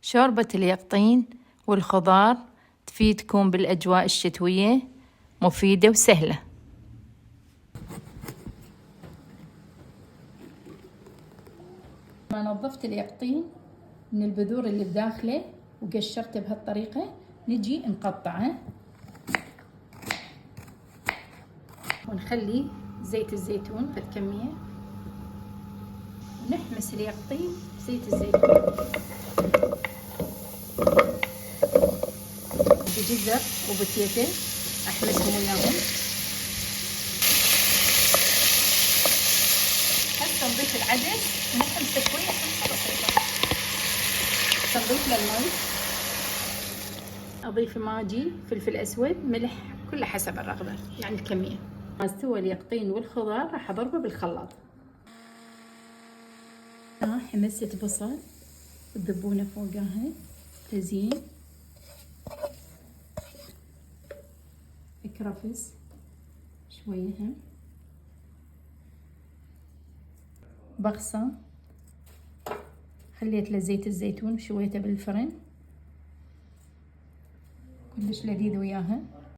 شوربة اليقطين والخضار تفيدكم بالأجواء الشتوية، مفيدة وسهلة. ما نظفت اليقطين من البذور اللي بداخله وقشرته بهالطريقة، نجي نقطعه ونخلي زيت الزيتون فد كمية، ونحمس اليقطين بزيت الزيتون بجزر وبتيتة، احمسهم وياهم. هسه نضيف العدس ونحمسه شوية حمصة بسيطة. نضيف له المي، اضيف ماجي، فلفل اسود، ملح، كله حسب الرغبة يعني الكمية. ما استوى اليقطين والخضار راح اضربه بالخلاط. حمست بصل وتذبونه فوقها تزيين، كرفس شوية هم، بغصة خليت له زيت الزيتون وشويته بالفرن، كلش لذيذ وياها.